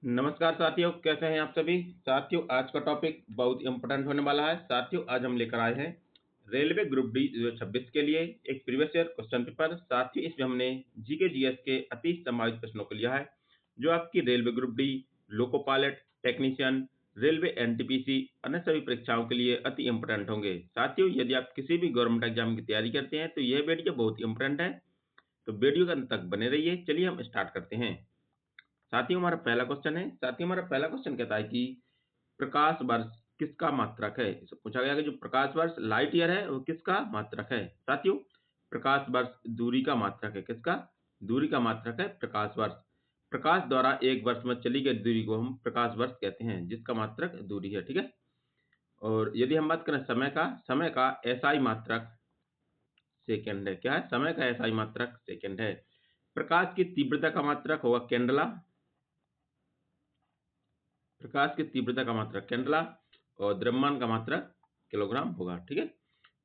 नमस्कार साथियों, कैसे हैं आप सभी? साथियों, आज का टॉपिक बहुत इम्पोर्टेंट होने वाला है। साथियों, आज हम लेकर आए हैं रेलवे ग्रुप डी 2026 के लिए एक प्रीवियस ईयर क्वेश्चन पेपर। साथियों, इसमें हमने जीके जीएस के अति संभावित प्रश्नों को लिया है, जो आपकी railway group D, loco pilot, technician, railway NTPC, अन्य सभी परीक्षाओं के लिए अति इम्पोर्टेंट होंगे। साथियों, यदि आप किसी भी गवर्नमेंट एग्जाम की तैयारी करते हैं, तो यह वीडियो बहुत इंपॉर्टेंट है, तो वीडियो के अंत तक बने रहिए। चलिए हम स्टार्ट करते हैं। साथियों, हमारा पहला क्वेश्चन कहता है कि प्रकाश वर्ष किसका मात्रक है? इससे पूछा गया कि जो प्रकाश वर्ष लाइट ईयर है, वो किसका मात्रक है? साथियों, प्रकाश वर्ष दूरी का मात्रक है। किसका? दूरी का मात्रक है प्रकाश वर्ष। प्रकाश द्वारा एक वर्ष में चली गई दूरी को हम प्रकाश वर्ष कहते हैं, जिसका मात्रक दूरी है। ठीक है। और यदि हम बात करें समय का एसआई मात्रक सेकंड है। क्या है? समय का एसआई मात्रक सेकंड है। प्रकाश की तीव्रता का मात्रक होगा कैंडला। प्रकाश की तीव्रता का मात्रक कैंडला और द्रव्यमान का मात्रक किलोग्राम होगा। ठीक है।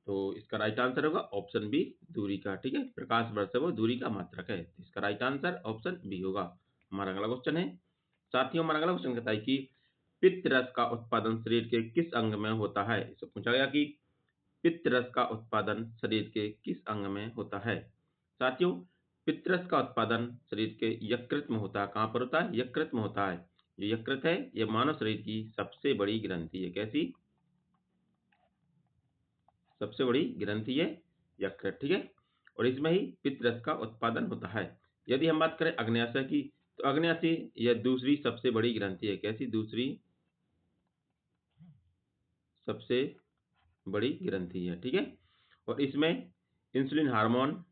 तो इसका राइट आंसर होगा ऑप्शन बी, दूरी का। ठीक है। प्रकाश वर्ष है वो दूरी का मात्रक है, तो इसका राइट आंसर ऑप्शन बी होगा। हमारा अगला क्वेश्चन है। साथियों, हमारा अगला क्वेश्चन कहता है कि पित्त रस का उत्पादन शरीर के किस अंग में होता है? इससे पूछा गया कि पित्त रस का उत्पादन शरीर के किस अंग में होता है? साथियों, पित्त रस का उत्पादन शरीर के यकृत में होता है। कहाँ पर होता है? यकृत में होता है। जो यकृत है, यह मानव शरीर की सबसे बड़ी ग्रंथि है। कैसी? सबसे बड़ी ग्रंथि है यकृत। ठीक है। और इसमें ही पित्त रस का उत्पादन होता है। यदि हम बात करें अग्न्याशय की, तो अग्न्याशय यह दूसरी सबसे बड़ी ग्रंथि है। कैसी? दूसरी सबसे बड़ी ग्रंथि है। ठीक है। और इसमें इंसुलिन हार्मोन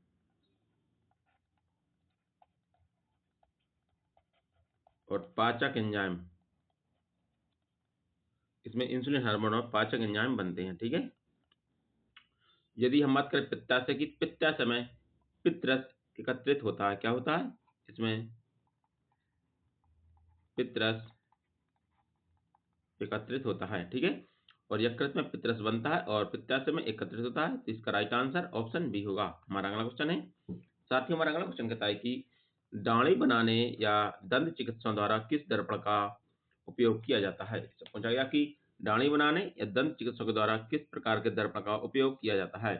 और पाचक एंजाइम, इसमें इंसुलिन हार्मोन और पाचक एंजाइम बनते हैं। ठीक है। यदि हम बात करें पित्ताशय की, पित्ताशय में पित्त रस एकत्रित होता है। क्या होता है? इसमें पित्त रस एकत्रित होता है। ठीक है। और यकृत में पित्त रस बनता है और पित्ताशय में एकत्रित होता है, तो इसका राइट आंसर ऑप्शन बी होगा। हमारा अगला क्वेश्चन है। साथियों, हमारा अगला क्वेश्चन कहता है कि दाढ़ी बनाने या दंत चिकित्सकों द्वारा किस दर्पण का उपयोग किया जाता है? इससे पूछा गया कि दाढ़ी बनाने या दंत चिकित्सकों द्वारा किस प्रकार के दर्पण का उपयोग किया जाता है?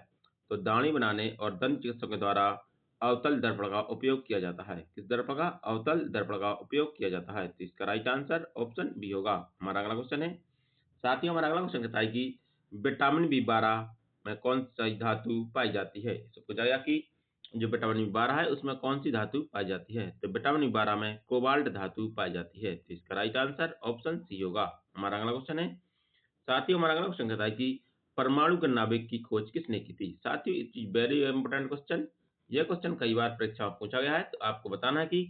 तो दाढ़ी बनाने और दंत चिकित्सकों के द्वारा अवतल दर्पण का उपयोग किया जाता है। किस दर्पण का? अवतल दर्पण का उपयोग किया जाता है, तो इसका राइट आंसर ऑप्शन बी होगा। हमारा अगला क्वेश्चन है। साथियों, हमारा अगला क्वेश्चन कहता है कि विटामिन बी 12 में कौन सी धातु पाई जाती है? इससे पूछा गया कि जो विटामिन बी 12 है, उसमें कौन सी धातु पाई जाती है? तो विटामिन बी 12 में कोबाल्ट धातु पाई जाती है, तो इसका राइट आंसर ऑप्शन सी होगा। हमारा अगला क्वेश्चन है। साथियों, हमारा अगला क्वेश्चन कहता है कि परमाणु के नाभिक की खोज किसने की थी? साथियों, इट्स वेरी इंपॉर्टेंट क्वेश्चन। यह क्वेश्चन कई बार परीक्षा में पूछा गया है, तो आपको बताना है कि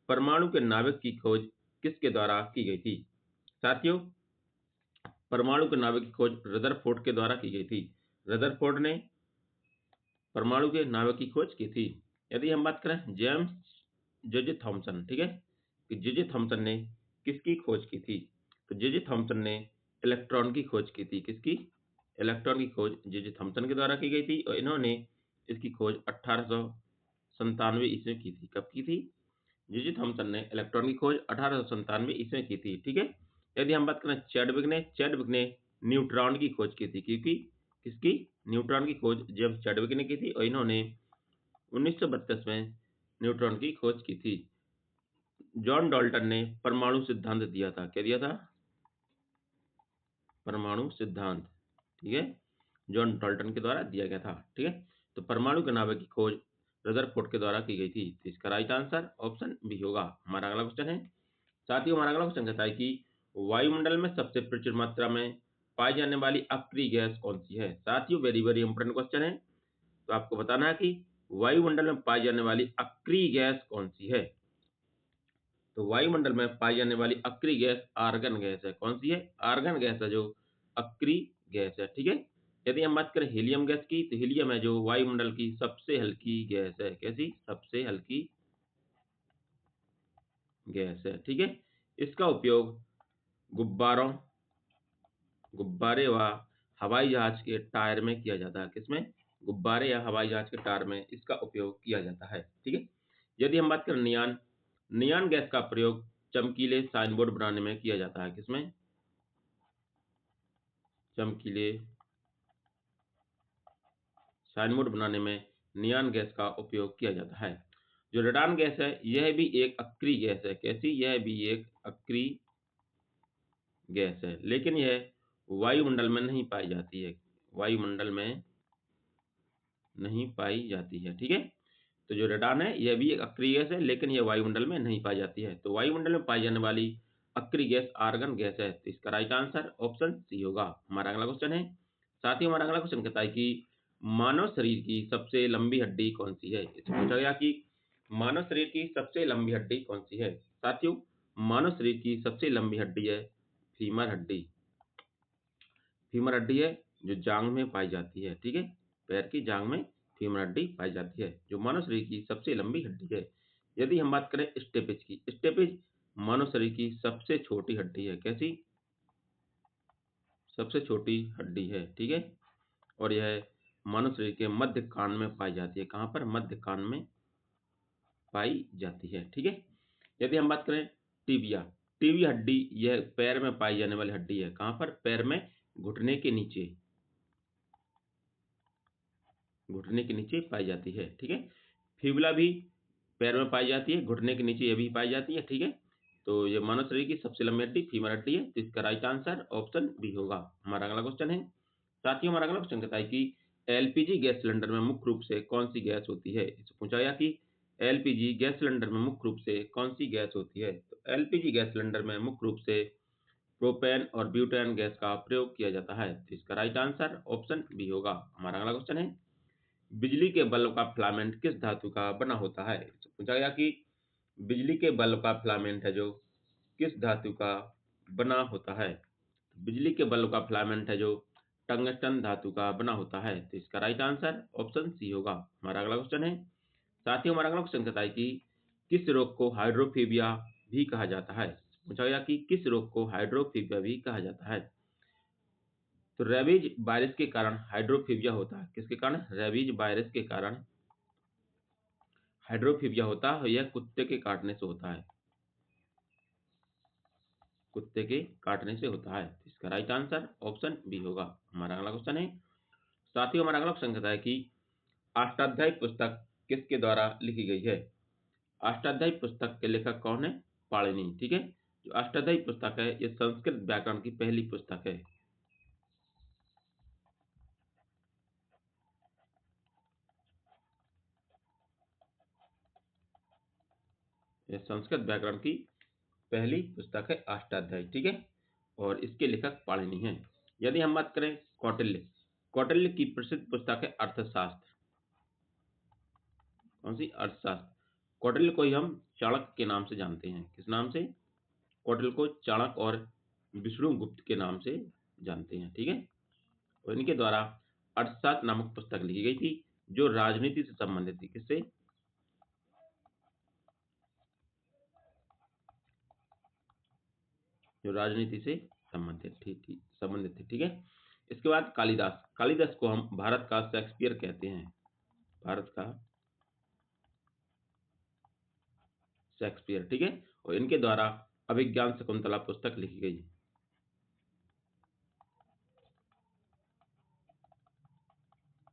परमाणु के नाभिक की खोज किसके द्वारा की गई थी? साथियों, परमाणु के नाभिक की खोज रदरफोर्ड के द्वारा की गई थी। रदरफोर्ड ने परमाणु के नाभिक की खोज की थी। यदि हम बात करें जेम्स जेजे थॉमसन, ठीक है, कि जेजे थॉमसन ने किसकी खोज की थी? तो जेजे थॉमसन ने इलेक्ट्रॉन की खोज की थी। किसकी? इलेक्ट्रॉन की खोज जेजे थॉमसन के द्वारा की गई थी और इन्होंने इसकी खोज 1897 ईस्वी में की थी। कब की थी? जेजे थॉमसन ने इलेक्ट्रॉन की खोज 1897 ईस्वी में की थी। ठीक है। यदि हम बात करें चैडविक ने न्यूट्रॉन की खोज की थी। क्योंकि किसकी? न्यूट्रॉन की खोज जेम्स चैडविक ने की थी और इन्होंने 1932 में न्यूट्रॉन की खोज की थी। जॉन डाल्टन ने परमाणु सिद्धांत दिया था। क्या दिया था? परमाणु सिद्धांत। ठीक है। जॉन डाल्टन के द्वारा दिया गया था। ठीक है। तो परमाणु के नाभिक की खोज रदरफोर्ड के द्वारा की गई थी, तो इसका राइट आंसर ऑप्शन बी होगा। हमारा अगला क्वेश्चन है। साथियों, हमारा अगला क्वेश्चन कहता है कि वायुमंडल में सबसे प्रचुर मात्रा में पाई जाने वाली अक्रिय गैस कौन सी है? साथियों, वेरी वेरी इंपॉर्टेंट क्वेश्चन है। तो आपको बताना है कि वायुमंडल में पाई जाने वाली अक्रिय गैस कौन सी है? तो वायुमंडल में पाई जाने वाली अक्रिय गैस आर्गन गैस है। कौन सी है? आर्गन गैस है जो अक्रिय गैस है। ठीक है। यदि हम बात करें हीलियम गैस की, तो हीलियम है जो वायुमंडल की सबसे हल्की गैस है। कैसी? सबसे हल्की गैस है। ठीक है। इसका उपयोग गुब्बारों गुब्बारे व हवाई जहाज के टायर में किया जाता है। किसमें? गुब्बारे या हवाई जहाज के टायर में इसका उपयोग किया जाता है। ठीक है। यदि हम बात करें नियान नियान गैस का प्रयोग चमकीले साइन बोर्ड बनाने में किया जाता है। किसमें? चमकीले साइन बोर्ड बनाने में नियॉन गैस का उपयोग किया जाता है। जो रेडान गैस है यह भी एक अक्रिय गैस है। कैसी? यह भी एक अक्रिय गैस है, लेकिन यह वायुमंडल में नहीं पाई जाती है। वायुमंडल में नहीं पाई जाती है। ठीक है? तो जो रेडान है यह भी एक अक्रिय गैस है, लेकिन यह वायुमंडल में नहीं पाई जाती है। तो वायुमंडल में पाई जाने वाली अक्रिय गैस आर्गन गैस है। तो इसका राइट आंसर ऑप्शन सी होगा। हमारा अगला क्वेश्चन है। साथ ही हमारा अगला क्वेश्चन कहता है कि मानव शरीर की सबसे लंबी हड्डी कौन सी है? इससे पूछा गया कि मानव शरीर की सबसे लंबी हड्डी कौन सी है? साथियों, मानव शरीर की सबसे लंबी हड्डी है फीमर हड्डी। फीमर हड्डी है जो जांघ में पाई जाती है। ठीक है? पैर की जांघ में फीमर हड्डी पाई जाती है, जो मानव शरीर की सबसे लंबी हड्डी है। यदि हम बात करें स्टेपिज की, स्टेपिज मानव शरीर की सबसे छोटी हड्डी है। कैसी? सबसे छोटी हड्डी है। ठीक है? और यह मानव शरीर के मध्य कान में पाई जाती है। कहाँ पर? मध्य कान में पाई जाती है। ठीक है? यदि हम बात करें टिबिया, टिबिया हड्डी यह पैर में पाई जाने वाली हड्डी है। कहाँ पर? पैर में घुटने के नीचे, घुटने के नीचे पाई जाती है। ठीक है? फिबुला भी पैर में पाई जाती है, घुटने के नीचे यह भी पाई जाती है। ठीक है? तो ये मानव शरीर की सबसे लंबी हड्डी फीमर हड्डी है। तो इसका राइट आंसर ऑप्शन बी होगा। हमारा अगला क्वेश्चन है। साथ ही हमारा अगला क्वेश्चन कहता है कि एलपीजी गैस सिलेंडर में मुख्य रूप से कौन सी गैस होती है? इससे पूछा गया कि एलपीजी गैस सिलेंडर में मुख्य रूप से कौन सी गैस होती है? तो एलपीजी गैस सिलेंडर में मुख्य रूप से प्रोपेन और ब्यूटेन गैस का प्रयोग किया जाता है। तो इसका राइट आंसर ऑप्शन बी होगा। हमारा अगला क्वेश्चन है। बिजली के बल्ब का फिलामेंट किस धातु का बना होता है? इससे पूछा गया कि बिजली के बल्ब का फिलामेंट है जो किस धातु का बना होता है? बिजली के बल्ब का फिलामेंट है जो टंगस्टन धातु का बना होता है। तो इसका राइट आंसर ऑप्शन सी होगा। हमारा अगला क्वेश्चन है। साथ ही हमारा अगला क्वेश्चन कहता है कि किस रोग को हाइड्रोफीबिया भी कहा जाता है? पूछा गया कि किस रोग को हाइड्रोफीबिया भी कहा जाता है? तो रेबीज वायरस के कारण हाइड्रोफीबिया होता है। किसके कारण? रेबीज वायरस के कारण हाइड्रोफीबिया होता है। यह कुत्ते के काटने से होता है। कुत्ते के काटने से होता है। इसका राइट आंसर ऑप्शन बी होगा। हमारा अगला क्वेश्चन है। साथ ही हमारा अगला क्वेश्चन कहता है कि अष्टाध्यायी पुस्तक किसके द्वारा लिखी गई है? अष्टाध्यायी पुस्तक के लेखक कौन है? पाणिनि। ठीक है? जो अष्टाध्यायी पुस्तक है ये संस्कृत व्याकरण की पहली पुस्तक है। यह संस्कृत व्याकरण की पहली पुस्तक है अष्टाध्यायी। ठीक है? और इसके लेखक पाणिनि हैं। यदि हम बात करें कौटिल्य, कौटिल्य की प्रसिद्ध पुस्तक है अर्थशास्त्र। कौन सी? अर्थशास्त्र। कौटिल्य को ही हम चाणक्य के नाम से जानते हैं। किस नाम से? कौटिल्य को चाणक्य और विष्णुगुप्त के नाम से जानते हैं। ठीक है? और इनके द्वारा अर्थशास्त्र नामक पुस्तक लिखी गई थी जो राजनीति से संबंधित थी। किससे? जो राजनीति से संबंधित थी। संबंधित थी। ठीक है? इसके बाद कालिदास, कालिदास को हम भारत का शेक्सपियर कहते हैं। भारत का शेक्सपियर। ठीक है? और इनके द्वारा अभिज्ञान शकुंतला पुस्तक लिखी गई।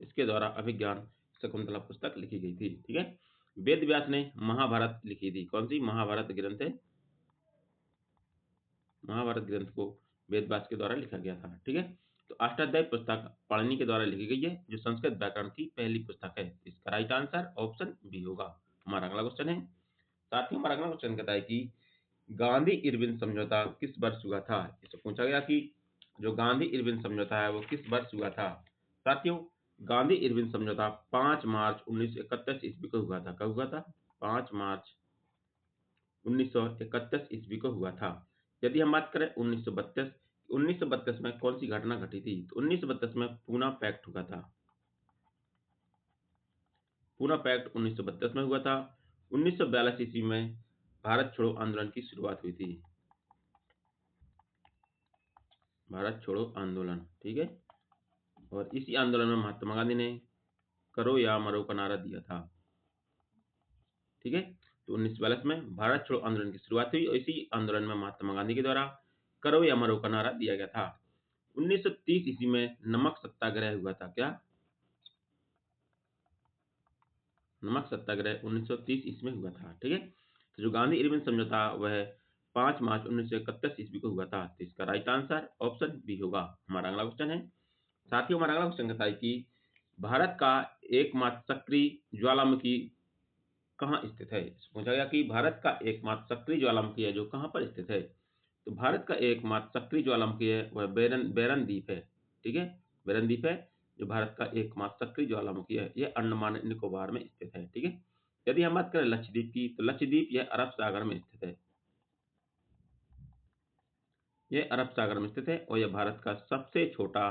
इसके द्वारा अभिज्ञान शकुंतला पुस्तक लिखी गई थी। ठीक है? वेद व्यास ने महाभारत लिखी थी। कौन सी? महाभारत ग्रंथ है। महाभारत ग्रंथ को वेद व्यास के द्वारा लिखा गया था। ठीक है? तो अष्टाध्यायी पुस्तक पाणिनि के द्वारा लिखी गई है जो संस्कृत व्याकरण की पहली पुस्तक है। इसका राइट आंसर ऑप्शन बी होगा। हमारा अगला क्वेश्चन है। साथ ही हमारा अगला क्वेश्चन कहता है कि गांधी इरविन समझौता किस वर्ष हुआ था? इससे पूछा गया कि जो गांधी इरविन समझौता है वो किस वर्ष हुआ था? साथियों, गांधी इरविन समझौता 5 मार्च 1931 ईस्वी को हुआ था। कब हुआ था? 5 मार्च 1931 ईस्वी को हुआ था। यदि हम बात करें 1932, 1932 में कौन सी घटना घटी थी? तो 1932 में पूना पैक्ट हुआ था। पूना पैक्ट 1932 में हुआ था। 1942 ईस्वी में भारत छोड़ो आंदोलन की शुरुआत हुई थी। भारत छोड़ो आंदोलन। ठीक है? और इसी आंदोलन में महात्मा गांधी ने करो या मरो का नारा दिया था। ठीक है? तो 1942 में भारत छोड़ो आंदोलन की शुरुआत हुई और इसी आंदोलन में महात्मा गांधी के द्वारा करो या मरो का नारा दिया गया था। 1930 ईस्वी में नमक सत्याग्रह हुआ था। क्या? नमक सत्याग्रह 1930 ईस्वी में हुआ था। ठीक है। तो जो गांधी इरविन समझौता वह 5 मार्च 1931 ईस्वी को हुआ था। तो इसका राइट आंसर ऑप्शन बी होगा। हमारा अगला क्वेश्चन है, साथियों हमारा अगला क्वेश्चन कहता है कि भारत का एकमात्र सक्रिय ज्वालामुखी कहाँ स्थित है? पूछा गया कि भारत का एकमात्र सक्रिय ज्वालामुखी है जो कहाँ पर स्थित है? तो भारत का एकमात्र सक्रिय ज्वालामुखी है वह बेरन द्वीप है। ठीक है, बेरन द्वीप है जो भारत का एकमात्र सक्रिय ज्वालामुखी है। यह अंडमान निकोबार में स्थित है। ठीक है। यदि हम बात करें लक्षद्वीप की, तो लक्षद्वीप यह अरब सागर में स्थित है। यह अरब सागर में स्थित है और यह भारत का सबसे छोटा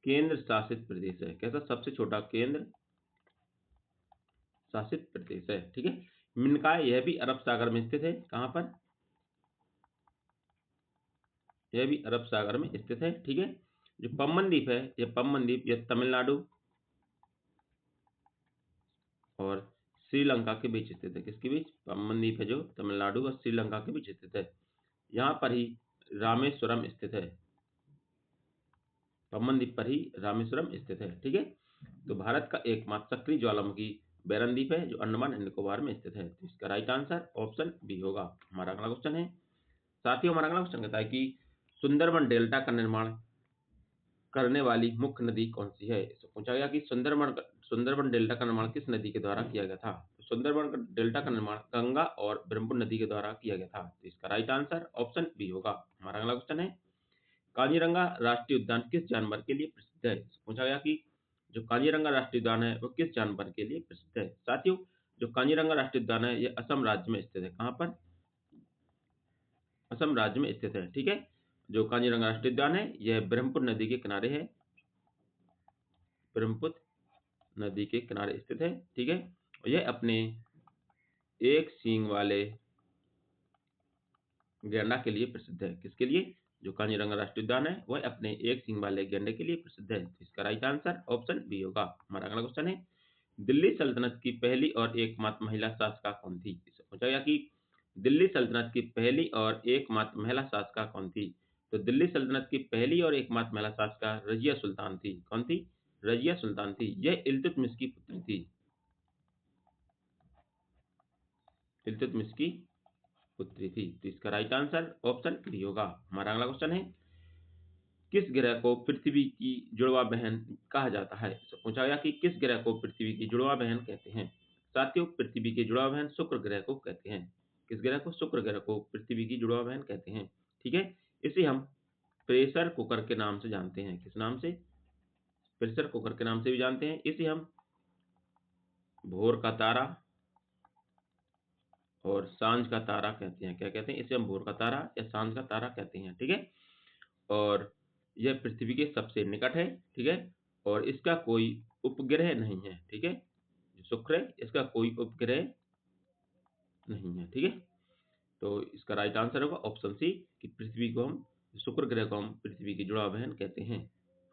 केंद्र शासित प्रदेश है। कैसा? सबसे छोटा केंद्र शासित प्रदेश है। ठीक है। मिनकाय यह भी अरब सागर में स्थित है। कहाँ पर? यह भी अरब सागर में स्थित है। ठीक है। जो पम्बन द्वीप है, यह पम्बन द्वीप यह तमिलनाडु और श्रीलंका के बीच स्थित है। किसके बीच? पम्बन द्वीप है जो तमिलनाडु और श्रीलंका के बीच स्थित है। यहाँ पर ही रामेश्वरम स्थित है। पम्बन द्वीप पर ही रामेश्वरम स्थित है। ठीक है। तो भारत का एकमात्र सक्रिय ज्वालामुखी बेरन द्वीप है जो अंडमान एंड निकोबार में स्थित है। तो इसका राइट आंसर ऑप्शन बी होगा। हमारा अगला क्वेश्चन है, साथियों हमारा अगला क्वेश्चन कहता है कि सुंदरबन डेल्टा का निर्माण करने वाली मुख्य नदी कौन सी है? इससे पूछा गया कि सुंदरबन डेल्टा का निर्माण किस नदी के द्वारा किया गया था? तो सुंदरबन डेल्टा का निर्माण गंगा और ब्रह्मपुत्र नदी के द्वारा किया गया था। तो इसका राइट आंसर ऑप्शन बी होगा। हमारा अगला क्वेश्चन है, काजीरंगा राष्ट्रीय उद्यान किस जानवर के लिए प्रसिद्ध है? पूछा गया कि जो काजीरंगा राष्ट्रीय उद्यान है वो किस जानवर के लिए प्रसिद्ध है? साथियों, जो काजीरंगा राष्ट्रीय उद्यान है ये असम राज्य में स्थित है। कहाँ पर? असम राज्य में स्थित है। ठीक है। जो काजीरंगा राष्ट्रीय उद्यान है यह ब्रह्मपुत्र नदी के किनारे है। ब्रह्मपुत्र नदी के किनारे स्थित है। ठीक है। और यह अपने एक सींग वाले गैंडा के लिए प्रसिद्ध है। किसके लिए? जो काजीरंगा राष्ट्रीय उद्यान है वह अपने एक सींग वाले गैंडे के लिए प्रसिद्ध है। तो इसका राइट आंसर ऑप्शन बी होगा। हमारा अगला क्वेश्चन है, दिल्ली सल्तनत की पहली और एकमात्र महिला शासिका कौन थी? इससे पूछा गया कि दिल्ली सल्तनत की पहली और एकमात्र महिला शासिका कौन थी? तो दिल्ली सल्तनत की पहली और एकमात्र महिला शासिका रजिया सुल्तान थी। कौन थी? रजिया सुल्तान थी। यह इल्तुतमिश की पुत्री थी। इल्तुतमिश की पुत्री थी। तो इसका राइट आंसर ऑप्शन बी होगा। हमारा अगला क्वेश्चन है, किस ग्रह को पृथ्वी की जुड़वा बहन कहा जाता है? तो पूछा गया कि किस ग्रह को पृथ्वी की जुड़वा बहन कहते हैं? साथियों, पृथ्वी की जुड़वा बहन शुक्र ग्रह को कहते हैं। किस ग्रह को? शुक्र ग्रह को पृथ्वी की जुड़वा बहन कहते हैं। ठीक है। इसे हम प्रेशर कुकर के नाम से जानते हैं। किस नाम से? प्रेशर कुकर के नाम से भी जानते हैं। इसे हम भोर का तारा और सांझ का तारा कहते हैं। क्या कहते हैं? इसे हम भोर का तारा या सांझ का तारा कहते हैं। ठीक है। और यह पृथ्वी के सबसे निकट है। ठीक है। और इसका कोई उपग्रह नहीं है। ठीक है। जो शुक्र है इसका कोई उपग्रह नहीं है। ठीक है। तो इसका राइट आंसर होगा ऑप्शन सी कि पृथ्वी को हम शुक्र ग्रह को हम पृथ्वी की जुड़वा बहन कहते हैं।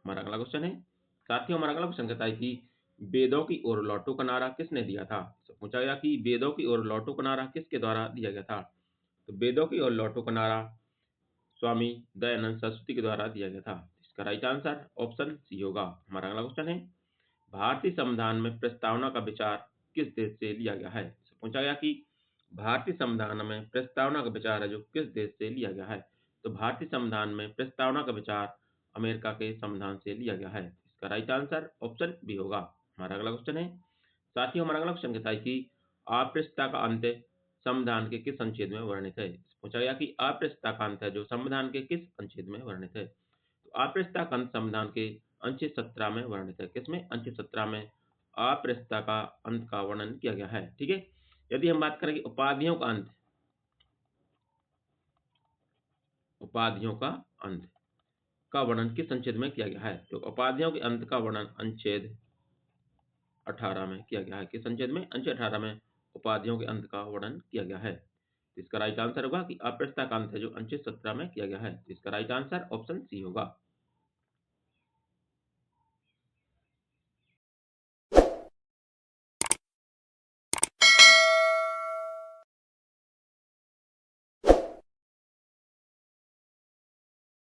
हमारा अगला क्वेश्चन है, साथियों हमारा अगला क्वेश्चन कहता है कि वेदों की ओर लौटो का नारा किसने दिया था? तो पूछा गया कि वेदों की ओर लौटो का नारा किसके द्वारा दिया गया था? तो वेदों की ओर लौटो का नारा स्वामी दयानंद सरस्वती के द्वारा दिया गया था। इसका राइट आंसर ऑप्शन सी होगा। हमारा अगला क्वेश्चन है, भारतीय संविधान में प्रस्तावना का विचार किस देश से लिया गया है? इससे पूछा गया कि भारतीय संविधान में प्रस्तावना का विचार है जो किस देश से लिया गया है? तो भारतीय संविधान में प्रस्तावना का विचार अमेरिका के संविधान से लिया गया है। इसका राइट आंसर ऑप्शन बी होगा। हमारा अगला क्वेश्चन है, साथियों हमारा अगला क्वेश्चन कहता है कि अस्पृश्यता का अंत संविधान के किस अनुच्छेद में वर्णित है? पूछा गया कि अस्पृश्यता का अंत है जो संविधान के किस अनुच्छेद में वर्णित है? तो अस्पृश्यता का अंत संविधान के अनुच्छेद 17 में वर्णित है। किसमें? अनुच्छेद 17 में अस्पृश्यता का अंत का वर्णन किया गया है। ठीक है। यदि हम बात करें कि उपाधियों का अंत का वर्णन किस अनुच्छेद में किया गया है? तो उपाधियों के अंत का वर्णन अनुच्छेद 18 में किया गया है। किस अनुच्छेद में? अनुच्छेद 18 में उपाधियों के अंत का वर्णन किया गया है। तो इसका राइट आंसर होगा कि अस्पृश्यता का अंत है जो अनुच्छेद 17 में किया गया है। तो इसका राइट आंसर ऑप्शन सी होगा।